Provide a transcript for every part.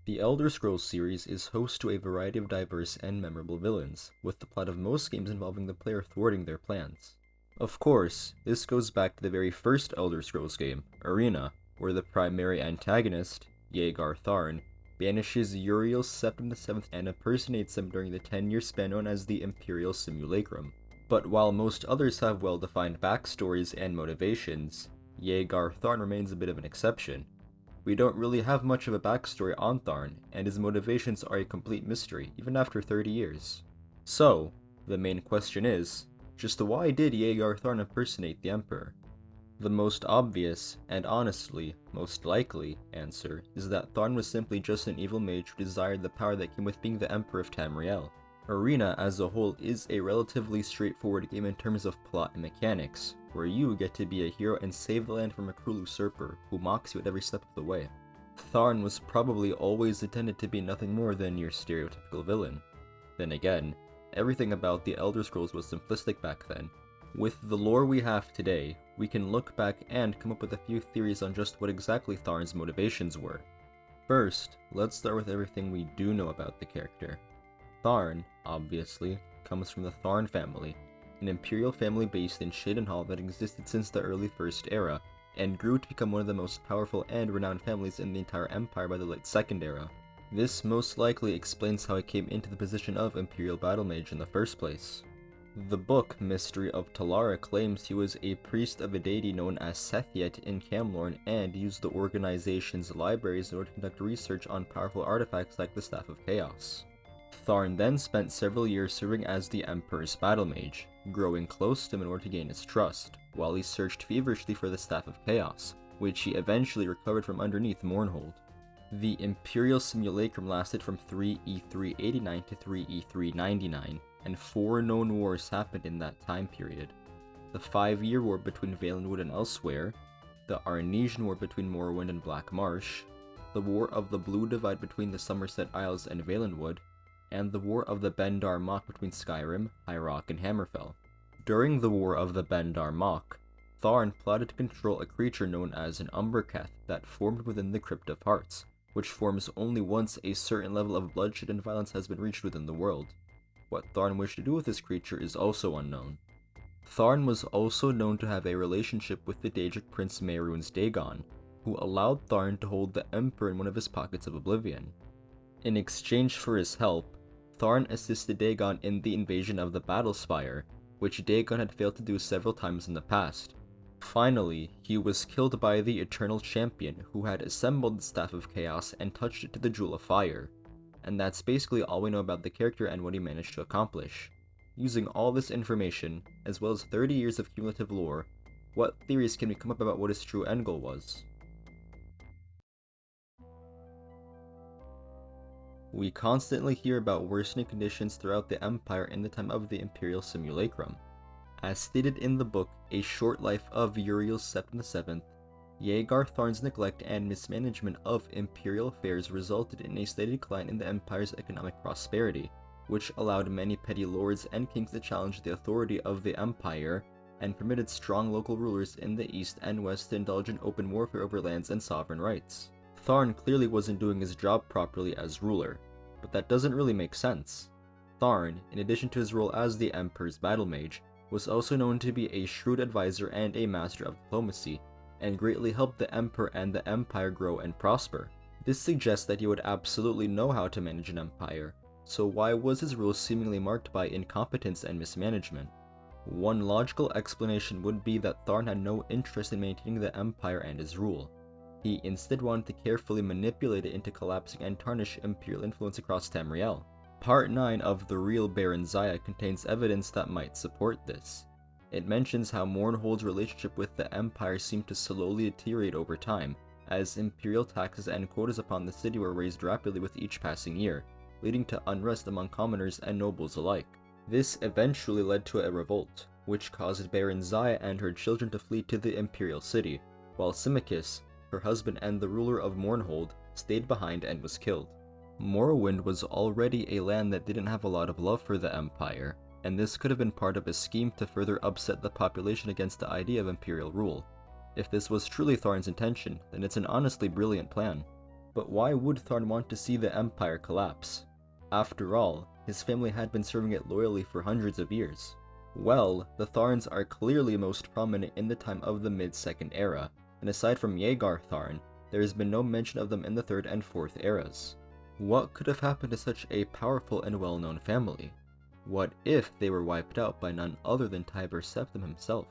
The Elder Scrolls series is host to a variety of diverse and memorable villains, with the plot of most games involving the player thwarting their plans. Of course, this goes back to the very first Elder Scrolls game, Arena, where the primary antagonist, Jagar Tharn, banishes Uriel's Septim VII and impersonates him during the 10-year span known as the Imperial Simulacrum. But while most others have well-defined backstories and motivations, Jagar Tharn remains a bit of an exception. We don't really have much of a backstory on Tharn, and his motivations are a complete mystery, even after 30 years. So, the main question is, just why did Jagar Tharn impersonate the Emperor? The most obvious, and honestly, most likely, answer is that Tharn was simply just an evil mage who desired the power that came with being the Emperor of Tamriel. Arena as a whole is a relatively straightforward game in terms of plot and mechanics, where you get to be a hero and save the land from a cruel usurper who mocks you at every step of the way. Tharn was probably always intended to be nothing more than your stereotypical villain. Then again, everything about the Elder Scrolls was simplistic back then. With the lore we have today, we can look back and come up with a few theories on just what exactly Tharn's motivations were. First, let's start with everything we do know about the character. Tharn, obviously, comes from the Tharn family, an imperial family based in Shadenhall that existed since the early First Era, and grew to become one of the most powerful and renowned families in the entire Empire by the late Second Era. This most likely explains how it came into the position of Imperial Battle Mage in the first place. The book Mystery of Talara claims he was a priest of a deity known as Sethiet in Camlorn and used the organization's libraries in order to conduct research on powerful artifacts like the Staff of Chaos. Tharn then spent several years serving as the Emperor's battle mage, growing close to him in order to gain his trust, while he searched feverishly for the Staff of Chaos, which he eventually recovered from underneath Mournhold. The Imperial Simulacrum lasted from 3E389 to 3E399, and 4 known wars happened in that time period. The 5-year war between Valenwood and Elsewhere, the Arnesian War between Morrowind and Black Marsh, the War of the Blue Divide between the Somerset Isles and Valenwood, and the War of the Bendar Mock between Skyrim, High Rock, and Hammerfell. During the War of the Bendar Mock, Tharn plotted to control a creature known as an Umbercath that formed within the Crypt of Hearts, which forms only once a certain level of bloodshed and violence has been reached within the world. What Tharn wished to do with this creature is also unknown. Tharn was also known to have a relationship with the Daedric prince Mehrunes Dagon, who allowed Tharn to hold the Emperor in one of his pockets of Oblivion. In exchange for his help, Tharn assisted Dagon in the invasion of the Battlespire, which Dagon had failed to do several times in the past. Finally, he was killed by the Eternal Champion, who had assembled the Staff of Chaos and touched it to the Jewel of Fire. And that's basically all we know about the character and what he managed to accomplish. Using all this information, as well as 30 years of cumulative lore, what theories can we come up about what his true end goal was? We constantly hear about worsening conditions throughout the Empire in the time of the Imperial Simulacrum. As stated in the book A Short Life of Uriel's Septim VII, Jagar Tharn's neglect and mismanagement of imperial affairs resulted in a steady decline in the Empire's economic prosperity, which allowed many petty lords and kings to challenge the authority of the Empire, and permitted strong local rulers in the east and west to indulge in open warfare over lands and sovereign rights. Tharn clearly wasn't doing his job properly as ruler, but that doesn't really make sense. Tharn, in addition to his role as the Emperor's battle mage, was also known to be a shrewd advisor and a master of diplomacy, and greatly helped the Emperor and the Empire grow and prosper. This suggests that he would absolutely know how to manage an empire, so why was his rule seemingly marked by incompetence and mismanagement? One logical explanation would be that Tharn had no interest in maintaining the Empire and his rule. He instead wanted to carefully manipulate it into collapsing and tarnish imperial influence across Tamriel. Part 9 of The Real Baron Zaya contains evidence that might support this. It mentions how Mournhold's relationship with the Empire seemed to slowly deteriorate over time, as imperial taxes and quotas upon the city were raised rapidly with each passing year, leading to unrest among commoners and nobles alike. This eventually led to a revolt, which caused Baron Zaya and her children to flee to the imperial city, while Symmachus, her husband and the ruler of Mournhold, stayed behind and was killed. Morrowind was already a land that didn't have a lot of love for the Empire, and this could have been part of a scheme to further upset the population against the idea of imperial rule. If this was truly Tharn's intention, then it's an honestly brilliant plan. But why would Tharn want to see the Empire collapse? After all, his family had been serving it loyally for hundreds of years. Well, the Tharns are clearly most prominent in the time of the Mid-Second Era, and aside from Jagar Tharn, there has been no mention of them in the Third and Fourth Eras. What could have happened to such a powerful and well-known family? What if they were wiped out by none other than Tiber Septim himself?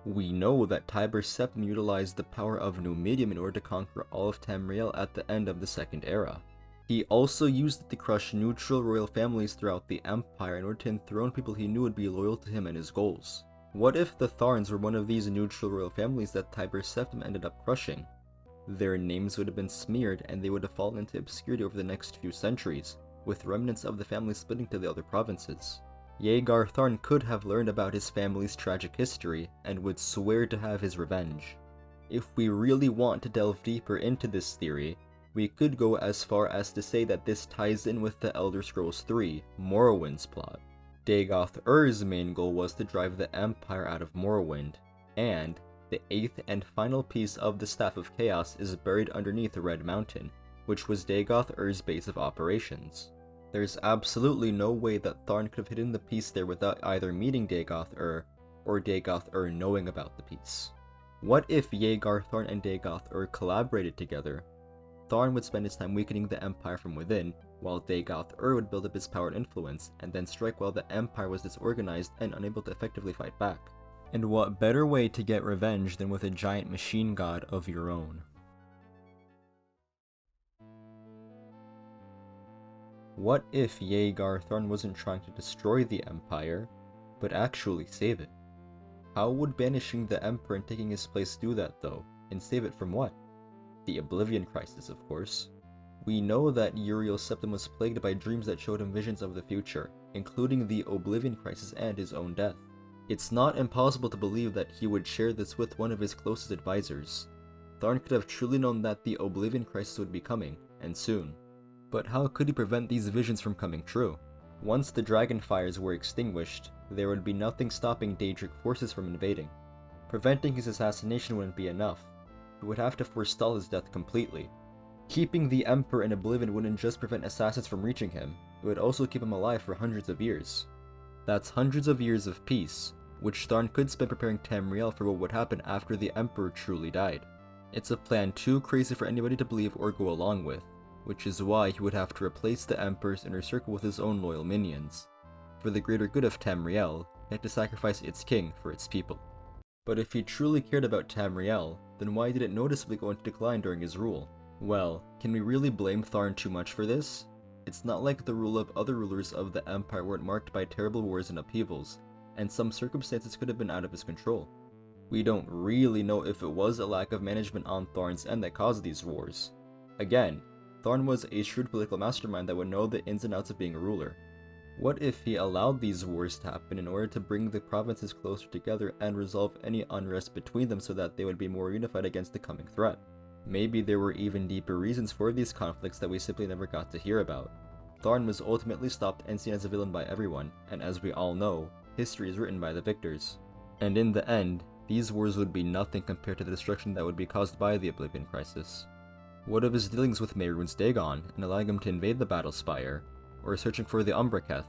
We know that Tiber Septim utilized the power of Numidium in order to conquer all of Tamriel at the end of the Second Era. He also used it to crush neutral royal families throughout the Empire in order to enthrone people he knew would be loyal to him and his goals. What if the Tharns were one of these neutral royal families that Tiber Septim ended up crushing? Their names would have been smeared and they would have fallen into obscurity over the next few centuries, with remnants of the family splitting to the other provinces. Jagar Tharn could have learned about his family's tragic history and would swear to have his revenge. If we really want to delve deeper into this theory, we could go as far as to say that this ties in with the Elder Scrolls III, Morrowind's plot. Dagoth Ur's main goal was to drive the Empire out of Morrowind, and the 8th and final piece of the Staff of Chaos is buried underneath the Red Mountain, which was Dagoth Ur's base of operations. There's absolutely no way that Tharn could have hidden the piece there without either meeting Dagoth Ur, or Dagoth Ur knowing about the piece. What if Jagar Tharn and Dagoth Ur collaborated together? Tharn would spend his time weakening the Empire from within, while Dagoth Ur would build up his power and influence, and then strike while the Empire was disorganized and unable to effectively fight back. And what better way to get revenge than with a giant machine god of your own? What if Jagar Tharn wasn't trying to destroy the Empire, but actually save it? How would banishing the Emperor and taking his place do that though, and save it from what? The Oblivion crisis, of course. We know that Uriel Septim was plagued by dreams that showed him visions of the future, including the Oblivion crisis and his own death. It's not impossible to believe that he would share this with one of his closest advisors. Tharn could have truly known that the Oblivion crisis would be coming, and soon. But how could he prevent these visions from coming true? Once the dragon fires were extinguished, there would be nothing stopping Daedric forces from invading. Preventing his assassination wouldn't be enough. He would have to forestall his death completely. Keeping the Emperor in Oblivion wouldn't just prevent assassins from reaching him, it would also keep him alive for hundreds of years. That's hundreds of years of peace, which Tharn could spend preparing Tamriel for what would happen after the Emperor truly died. It's a plan too crazy for anybody to believe or go along with, which is why he would have to replace the Emperor's inner circle with his own loyal minions. For the greater good of Tamriel, he had to sacrifice its king for its people. But if he truly cared about Tamriel, then why did it noticeably go into decline during his rule? Well, can we really blame Tharn too much for this? It's not like the rule of other rulers of the Empire weren't marked by terrible wars and upheavals, and some circumstances could have been out of his control. We don't really know if it was a lack of management on Tharn's end that caused these wars. Again, Tharn was a shrewd political mastermind that would know the ins and outs of being a ruler. What if he allowed these wars to happen in order to bring the provinces closer together and resolve any unrest between them so that they would be more unified against the coming threat? Maybe there were even deeper reasons for these conflicts that we simply never got to hear about. Tharn was ultimately stopped and seen as a villain by everyone, and as we all know, history is written by the victors. And in the end, these wars would be nothing compared to the destruction that would be caused by the Oblivion crisis. What of his dealings with Mehrunes Dagon and allowing him to invade the Battle Spire, or searching for the Umbraketh?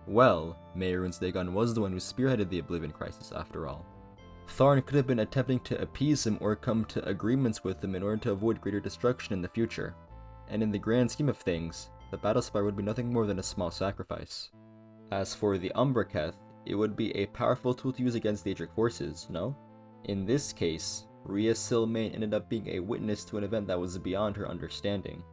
Well, Mehrunes Dagon was the one who spearheaded the Oblivion crisis after all. Tharn could have been attempting to appease him or come to agreements with him in order to avoid greater destruction in the future. And in the grand scheme of things, the Battle Spire would be nothing more than a small sacrifice. As for the Umbraketh, it would be a powerful tool to use against Daedric forces, no? In this case, Rhea Silmain ended up being a witness to an event that was beyond her understanding.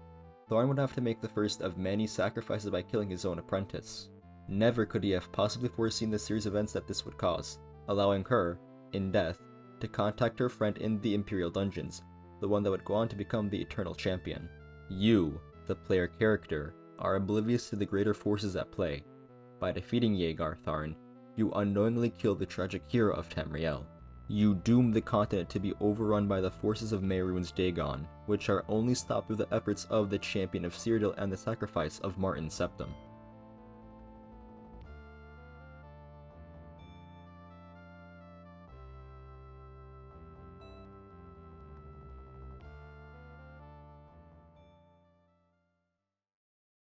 Tharn would have to make the first of many sacrifices by killing his own apprentice. Never could he have possibly foreseen the series of events that this would cause, allowing her, in death, to contact her friend in the Imperial Dungeons, the one that would go on to become the Eternal Champion. You, the player character, are oblivious to the greater forces at play. By defeating Jagar Tharn, you unknowingly kill the tragic hero of Tamriel. You doom the continent to be overrun by the forces of Mehrunes Dagon, which are only stopped through the efforts of the Champion of Cyrodiil and the sacrifice of Martin Septim.